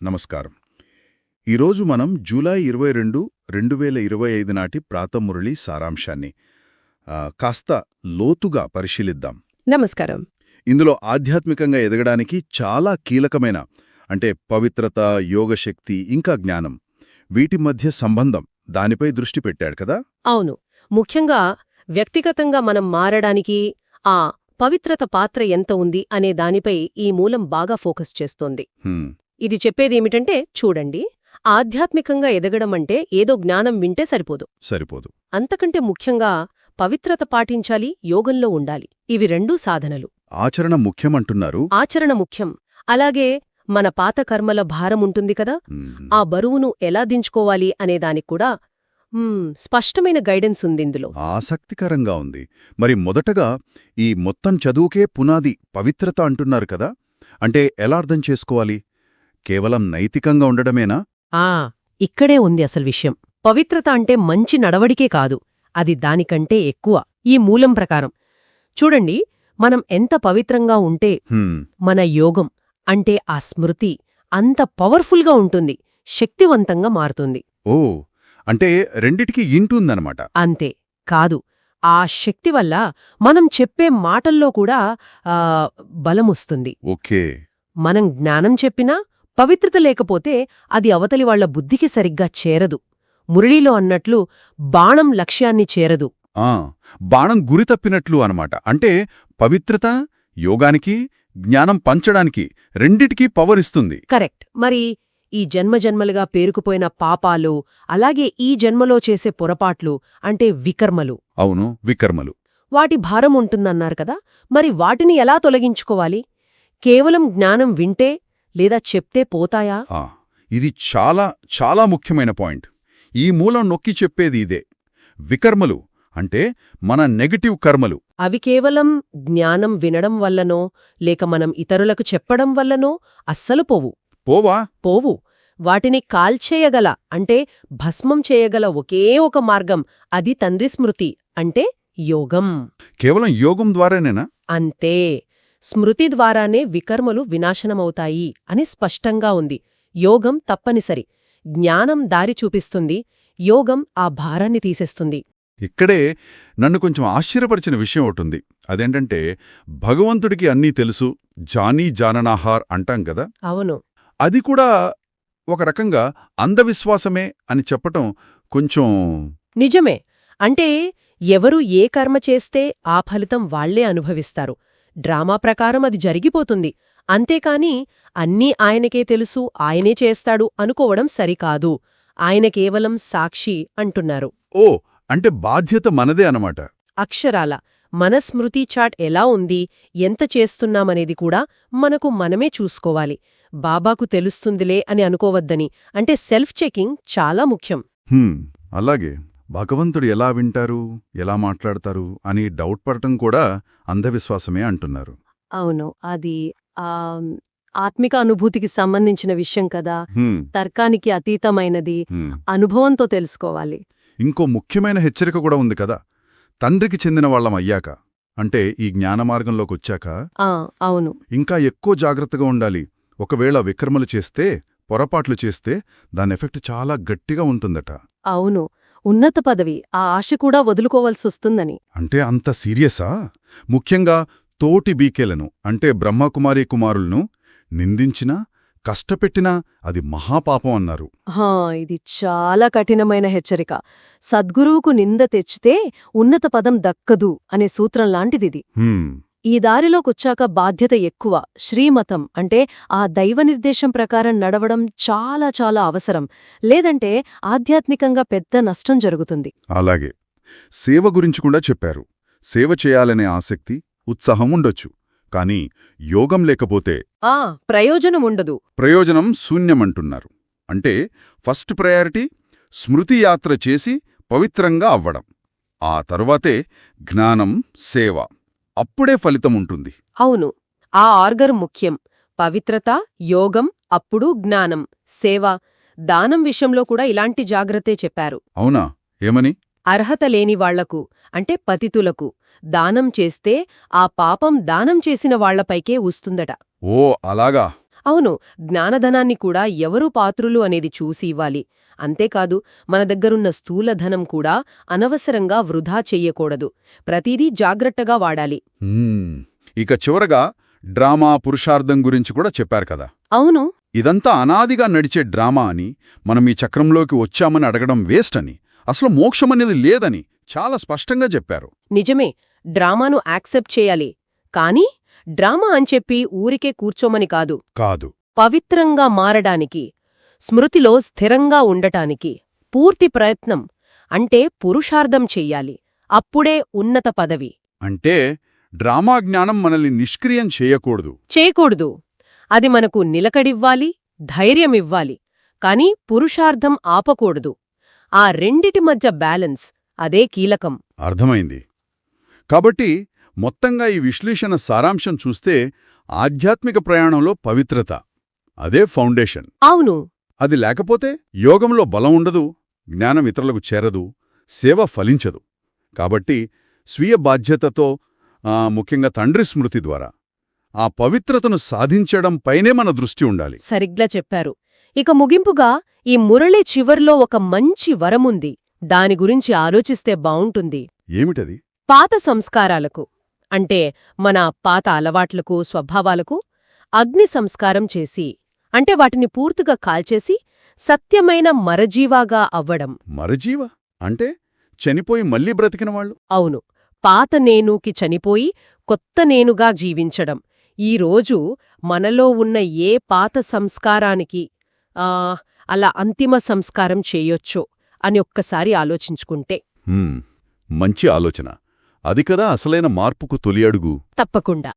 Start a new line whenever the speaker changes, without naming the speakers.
నమస్కారం. ఈరోజు మనం జూలై 22, 2025 నాటి ప్రాతమురళి సారాంశాన్ని కాస్త లోతుగా పరిశీలిద్దాం.
నమస్కారం.
ఇందులో ఆధ్యాత్మికంగా ఎదగడానికి చాలా కీలకమైన పవిత్రత, యోగశక్తి ఇంకా జ్ఞానం వీటి మధ్య సంబంధం దానిపై దృష్టి పెట్టాడు కదా.
అవును, ముఖ్యంగా వ్యక్తిగతంగా మనం మారడానికి ఆ పవిత్రత పాత్ర ఎంత ఉంది అనే దానిపై ఈ మూలం బాగా ఫోకస్ చేస్తోంది. ఇది చెప్పేదేమిటంటే, చూడండి, ఆధ్యాత్మికంగా ఎదగడమంటే ఏదో జ్ఞానం వింటే సరిపోదు. అంతకంటే ముఖ్యంగా పవిత్రత పాటించాలి, యోగంలో ఉండాలి. ఇవి రెండూ సాధనలు.
ఆచరణ ముఖ్యమంటున్నారు.
ఆచరణ ముఖ్యం. అలాగే మన పాత కర్మల భారముంటుంది కదా, ఆ బరువును ఎలా దించుకోవాలి అనేదానిక్కూడా స్పష్టమైన గైడెన్స్ ఉందిందులో.
ఆసక్తికరంగా ఉంది. మరి మొదటగా ఈ మొత్తం చదువుకే పునాది పవిత్రత అంటున్నారు కదా, ఎలా అర్థం చేసుకోవాలి? కేవలం నైతికంగా ఉండడమేనా?
ఇక్కడే ఉంది అసలు విషయం. పవిత్రత అంటే మంచి నడవడికే కాదు, అది దానికంటే ఎక్కువ. ఈ మూలం ప్రకారం చూడండి, మనం ఎంత పవిత్రంగా ఉంటే మన యోగం అంటే ఆ స్మృతి అంత పవర్ఫుల్గా ఉంటుంది, శక్తివంతంగా మారుతుంది.
ఓ, రెండిటికీ ఇంటుందన్నమాట.
అంతే కాదు, ఆ శక్తి వల్ల మనం చెప్పే మాటల్లో కూడా బలమొస్తుంది.
ఓకే.
మనం జ్ఞానం చెప్పినా పవిత్రత లేకపోతే అది అవతలి వాళ్ల బుద్ధికి సరిగ్గా చేరదు. మురళీలో అన్నట్లు బాణం లక్ష్యాన్ని చేరదు.
బాణం గురి తప్పినట్లు అనమాట. పవిత్రత యోగానికి, జ్ఞానం పంచడానికి రెండిటికీ పవర్ ఇస్తుంది.
కరెక్ట్. మరి ఈ జన్మజన్మలుగా పేరుకుపోయిన పాపాలు, అలాగే ఈ జన్మలో చేసే పొరపాట్లు వికర్మలు.
అవును, వికర్మలు.
వాటి భారం ఉంటుందన్నారు కదా, మరి వాటిని ఎలా తొలగించుకోవాలి? కేవలం జ్ఞానం వింటే లేదా చెప్తే పోతాయా?
ఇది చాలా చాలా ముఖ్యమైన పాయింట్. ఈ మూలం నొక్కి చెప్పేది ఇదే. వికర్మలు మన నెగటివ్ కర్మలు.
అవి కేవలం జ్ఞానం వినడం వల్లనో లేక మనం ఇతరులకు చెప్పడం వల్లనో అస్సలు పోవు. వాటిని కాల్చేయగల భస్మం చేయగల ఒకే ఒక మార్గం, అది తండ్రి స్మృతి, యోగం.
కేవలం యోగం ద్వారానేనా?
అంతే. స్మృతి ద్వారానే వికర్మలు వినాశనమవుతాయి అని స్పష్టంగా ఉంది. యోగం తప్పనిసరి. జ్ఞానం దారి చూపిస్తుంది, యోగం ఆ భారాన్ని తీసేస్తుంది.
ఇక్కడే నన్ను కొంచెం ఆశ్చర్యపరిచిన విషయం ఒకటుంది. అదేంటంటే, భగవంతుడికి అన్నీ తెలుసు, జానీ జాననాహార్ అంటాం కదా.
అవును.
అది కూడా ఒక రకంగా అంధవిశ్వాసమే అని చెప్పటం కొంచెం
నిజమే. ఎవరు ఏ కర్మ చేస్తే ఆ ఫలితం వాళ్లే అనుభవిస్తారు. డ్రామా ప్రకారం అది జరిగిపోతుంది. అంతేకాని అన్నీ ఆయనకే తెలుసు, ఆయనే చేస్తాడు అనుకోవడం సరికాదు. ఆయన కేవలం సాక్షి అంటున్నారు.
ఓ, బాధ్యత మనదే అనమాట.
అక్షరాల. మన స్మృతి చాట్ ఎలా ఉంది, ఎంత చేస్తున్నామనేది కూడా మనకు మనమే చూసుకోవాలి. బాబాకు తెలుస్తుందిలే అని అనుకోవద్దని. సెల్ఫ్ చెకింగ్ చాలా ముఖ్యం.
అలాగే భగవంతుడు ఎలా వింటారు, ఎలా మాట్లాడతారు అని డౌట్ పడటం కూడా అంధవిశ్వాసమే అంటున్నారు.
అవును, అది ఆత్మిక అనుభూతికి సంబంధించిన విషయం కదా, తర్కానికి అతీతమైనది, అనుభవంతో తెలుసుకోవాలి.
ఇంకో ముఖ్యమైన హెచ్చరిక కూడా ఉంది కదా, తండ్రికి చెందిన వాళ్ళం అయ్యాక, ఈ జ్ఞానమార్గంలోకొచ్చాక
అవును,
ఇంకా ఎక్కువ జాగ్రత్తగా ఉండాలి. ఒకవేళ వికర్మలు చేస్తే, పొరపాట్లు చేస్తే దాని ఎఫెక్ట్ చాలా గట్టిగా ఉంటుందట.
అవును, ఉన్నత పదవి, ఆ ఆశ కూడా వదులుకోవాల్సొస్తుందని.
అంత సీరియసా? ముఖ్యంగా తోటి బీకేలను, బ్రహ్మకుమారీ కుమారులను నిందించినా, కష్టపెట్టినా అది మహాపాపం అన్నారు.
ఇది చాలా కఠినమైన హెచ్చరిక. సద్గురువుకు నింద తెచ్చితే ఉన్నత పదం దక్కదు అనే సూత్రం లాంటిదిది. ఈ దారిలోకొచ్చాక బాధ్యత ఎక్కువ. శ్రీమతం ఆ దైవ నిర్దేశం ప్రకారం నడవడం చాలా చాలా అవసరం. లేదంటే ఆధ్యాత్మికంగా పెద్ద నష్టం జరుగుతుంది.
అలాగే సేవ గురించి కూడా చెప్పారు. సేవ చేయాలనే ఆసక్తి, ఉత్సాహం ఉండొచ్చు, కానీ యోగం లేకపోతే
ప్రయోజనముండదు.
ప్రయోజనం శూన్యమంటున్నారు. ఫస్ట్ ప్రయారిటీ స్మృతి యాత్ర చేసి పవిత్రంగా అవ్వడం, ఆ తరువాతే జ్ఞానం, సేవ. అప్పుడే ఫలితముంటుంది.
అవును, ఆ ఆర్గర్ ముఖ్యం. పవిత్రత, యోగం, అప్పుడు జ్ఞానం, సేవ. దానం విషయంలో కూడా ఇలాంటి జాగ్రత్తే చెప్పారు.
అవునా? ఏమని?
అర్హత లేని వాళ్లకు, పతితులకు దానం చేస్తే ఆ పాపం దానం చేసిన వాళ్లపైకే వస్తుందట.
ఓ, అలాగా.
అవును, జ్ఞానధనాన్ని కూడా ఎవరు పాత్రులు అనేది చూసి ఇవ్వాలి. అంతేకాదు, మన దగ్గరున్న స్థూలధనం కూడా అనవసరంగా వృధా చెయ్యకూడదు. ప్రతిదీ జాగ్రత్తగా వాడాలి.
ఇక చివరగా డ్రామా పురుషార్థం గురించి కూడా చెప్పారు కదా.
అవును.
ఇదంతా అనాదిగా నడిచే డ్రామా అని, మనం ఈ చక్రంలోకి వచ్చామని అడగడం వేస్ట్ అని, అసలు మోక్షమనేది లేదని చాలా స్పష్టంగా చెప్పారు.
నిజమే, డ్రామాను యాక్సెప్ట్ చేయాలి. కానీ డ్రామా అని ఊరికే కూర్చోమని కాదు.
కాదు.
పవిత్రంగా మారడానికి, స్మృతిలో స్థిరంగా ఉండటానికి పూర్తి ప్రయత్నం, అంటే పురుషార్థం చెయ్యాలి. అప్పుడే ఉన్నత పదవి.
అంటే డ్రామా జ్ఞానం మనల్ని నిష్క్రియం చేయకూడదు.
అది మనకు నిలకడివ్వాలి, ధైర్యమివ్వాలి. కాని పురుషార్థం ఆపకూడదు. ఆ రెండిటి మధ్య బ్యాలెన్స్, అదే కీలకం.
అర్థమైంది. కాబట్టి మొత్తంగా ఈ విశ్లేషణ సారాంశం చూస్తే ఆధ్యాత్మిక ప్రయాణంలో పవిత్రత, అదే ఫౌండేషన్.
అవును.
అది లేకపోతే యోగంలో బలం ఉండదు, జ్ఞానం ఇతరులకు చేరదు, సేవ ఫలించదు. కాబట్టి స్వీయ బాధ్యతతో, ముఖ్యంగా తండ్రి స్మృతి ద్వారా ఆ పవిత్రతను సాధించడం పైనే మన దృష్టి ఉండాలి.
సరిగ్గా చెప్పారు. ఇక ముగింపుగా ఈ మురళి చివర్లో ఒక మంచి వరముంది. దాని గురించి ఆలోచిస్తే బావుంటుంది.
ఏమిటది?
పాత సంస్కారాలకు, అంటే మన పాత అలవాట్లకు, స్వభావాలకు అగ్ని సంస్కారం చేసి, అంటే వాటిని పూర్తిగా కాల్చేసి సత్యమైన మరజీవాగా అవ్వడం.
మరజీవ అంటే చనిపోయి మళ్ళీ బ్రతికిన వాళ్ళు?
అవును. పాత నేనుకి చనిపోయి కొత్త నేనుగా జీవించడం. ఈరోజు మనలో ఉన్న ఏ పాత సంస్కారానికి అలా అంతిమ సంస్కారం చేయొచ్చో అని ఒక్కసారి ఆలోచించుకుంటే.
మంచి ఆలోచన. అది కదా అసలైన మార్పుకు తొలి అడుగు.
తప్పకుండా.